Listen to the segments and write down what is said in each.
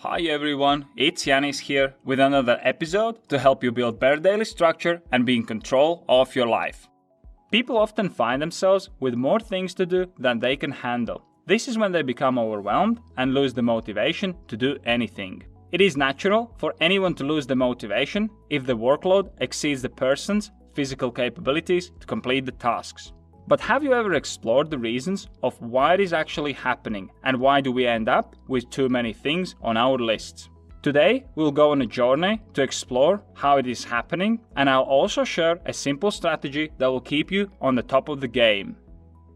Hi everyone, it's Janis here with another episode to help you build better daily structure and be in control of your life. People often find themselves with more things to do than they can handle. This is when they become overwhelmed and lose the motivation to do anything. It is natural for anyone to lose the motivation if the workload exceeds the person's physical capabilities to complete the tasks. But have you ever explored the reasons of why it is actually happening and why do we end up with too many things on our lists? Today, we'll go on a journey to explore how it is happening, and I'll also share a simple strategy that will keep you on the top of the game.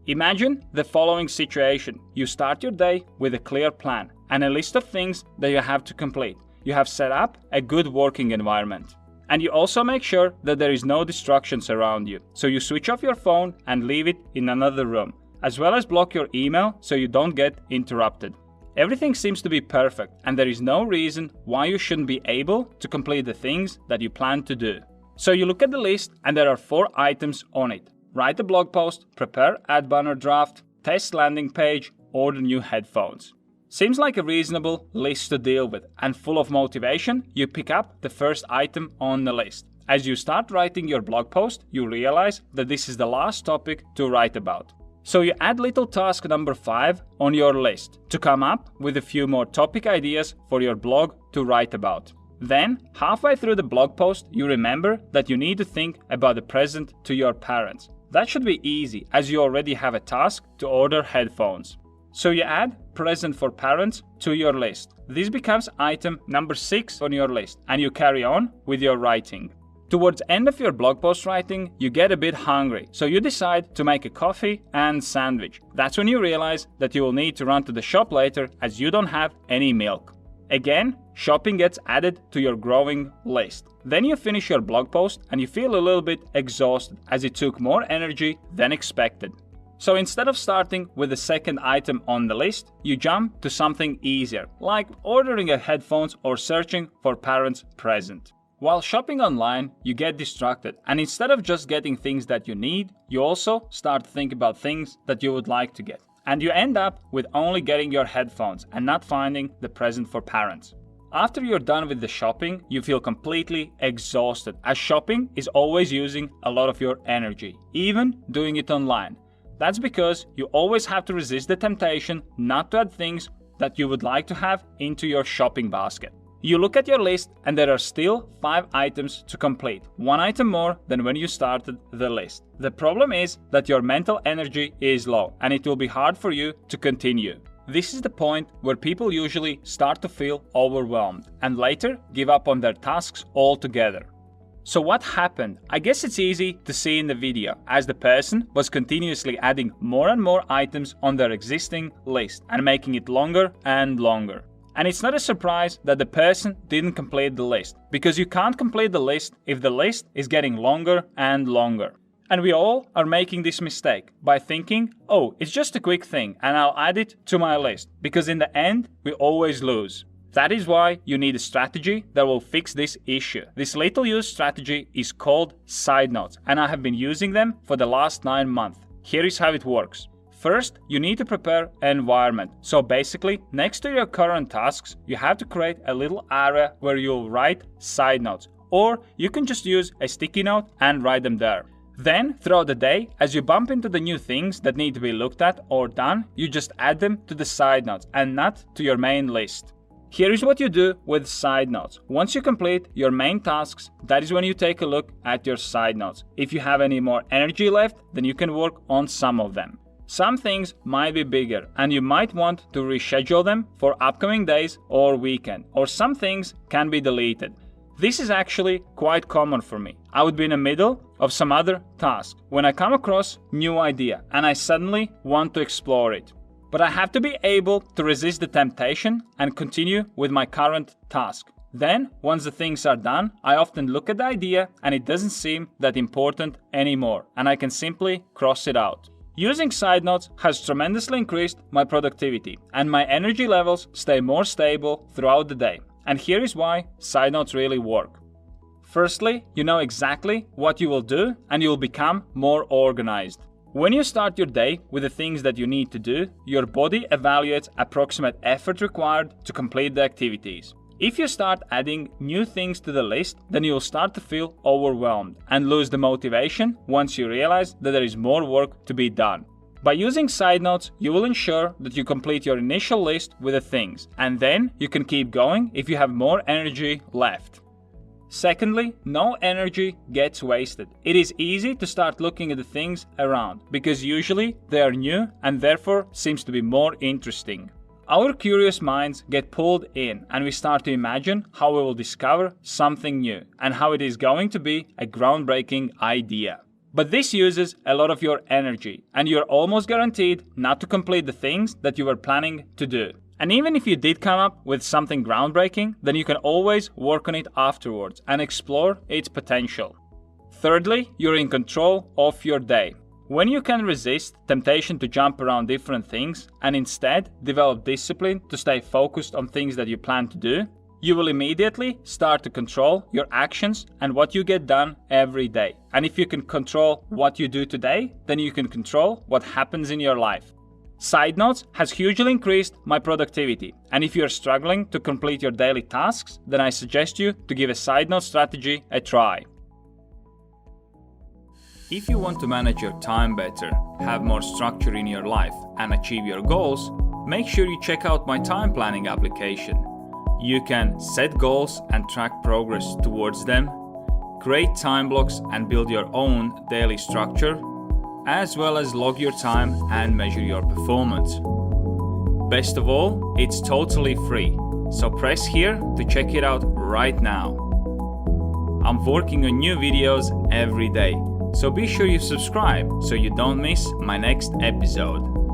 Imagine the following situation. You start your day with a clear plan and a list of things that you have to complete. You have set up a good working environment. And you also make sure that there is no distractions around you. So you switch off your phone and leave it in another room, as well as block your email so you don't get interrupted. Everything seems to be perfect and there is no reason why you shouldn't be able to complete the things that you plan to do. So you look at the list and there are 4 items on it. Write a blog post, prepare ad banner draft, test landing page, order new headphones. Seems like a reasonable list to deal with, and full of motivation, you pick up the first item on the list. As you start writing your blog post, you realize that this is the last topic to write about. So you add little task number 5 on your list to come up with a few more topic ideas for your blog to write about. Then, halfway through the blog post, you remember that you need to think about the present to your parents. That should be easy, as you already have a task to order headphones. So you add present for parents to your list. This becomes item number 6 on your list and you carry on with your writing. Towards the end of your blog post writing, you get a bit hungry, so you decide to make a coffee and sandwich. That's when you realize that you will need to run to the shop later as you don't have any milk. Again, shopping gets added to your growing list. Then you finish your blog post and you feel a little bit exhausted as it took more energy than expected. So instead of starting with the second item on the list, you jump to something easier, like ordering a headphones or searching for parents' present. While shopping online, you get distracted, and instead of just getting things that you need, you also start to think about things that you would like to get. And you end up with only getting your headphones and not finding the present for parents. After you're done with the shopping, you feel completely exhausted, as shopping is always using a lot of your energy, even doing it online. That's because you always have to resist the temptation not to add things that you would like to have into your shopping basket. You look at your list and there are still 5 items to complete, 1 item more than when you started the list. The problem is that your mental energy is low and it will be hard for you to continue. This is the point where people usually start to feel overwhelmed and later give up on their tasks altogether. So what happened? I guess it's easy to see in the video, as the person was continuously adding more and more items on their existing list and making it longer and longer. And it's not a surprise that the person didn't complete the list, because you can't complete the list if the list is getting longer and longer. And we all are making this mistake by thinking, oh, it's just a quick thing and I'll add it to my list, because in the end, we always lose. That is why you need a strategy that will fix this issue. This little used strategy is called side notes, and I have been using them for the last 9 months. Here is how it works. First, you need to prepare an environment. So basically, next to your current tasks, you have to create a little area where you'll write side notes, or you can just use a sticky note and write them there. Then, throughout the day, as you bump into the new things that need to be looked at or done, you just add them to the side notes and not to your main list. Here is what you do with side notes. Once you complete your main tasks, that is when you take a look at your side notes. If you have any more energy left, then you can work on some of them. Some things might be bigger and you might want to reschedule them for upcoming days or weekend, or some things can be deleted. This is actually quite common for me. I would be in the middle of some other task when I come across new idea and I suddenly want to explore it. But I have to be able to resist the temptation and continue with my current task. Then, once the things are done, I often look at the idea and it doesn't seem that important anymore, and I can simply cross it out. Using side notes has tremendously increased my productivity, and my energy levels stay more stable throughout the day. And here is why side notes really work. Firstly, you know exactly what you will do and you will become more organized. When you start your day with the things that you need to do, your body evaluates approximate effort required to complete the activities. If you start adding new things to the list, then you'll start to feel overwhelmed and lose the motivation once you realize that there is more work to be done. By using side notes, you will ensure that you complete your initial list with the things, and then you can keep going if you have more energy left. Secondly, no energy gets wasted. It is easy to start looking at the things around because usually they are new and therefore seems to be more interesting. Our curious minds get pulled in and we start to imagine how we will discover something new and how it is going to be a groundbreaking idea. But this uses a lot of your energy and you're almost guaranteed not to complete the things that you were planning to do. And even if you did come up with something groundbreaking, then you can always work on it afterwards and explore its potential. Thirdly, you're in control of your day. When you can resist temptation to jump around different things and instead develop discipline to stay focused on things that you plan to do, you will immediately start to control your actions and what you get done every day. And if you can control what you do today, then you can control what happens in your life. Side Notes has hugely increased my productivity, and if you're struggling to complete your daily tasks, then I suggest you to give a Side Note strategy a try. If you want to manage your time better, have more structure in your life, and achieve your goals, make sure you check out my time planning application. You can set goals and track progress towards them, create time blocks and build your own daily structure, as well as log your time and measure your performance. Best of all, it's totally free, so press here to check it out right now. I'm working on new videos every day, so be sure you subscribe so you don't miss my next episode.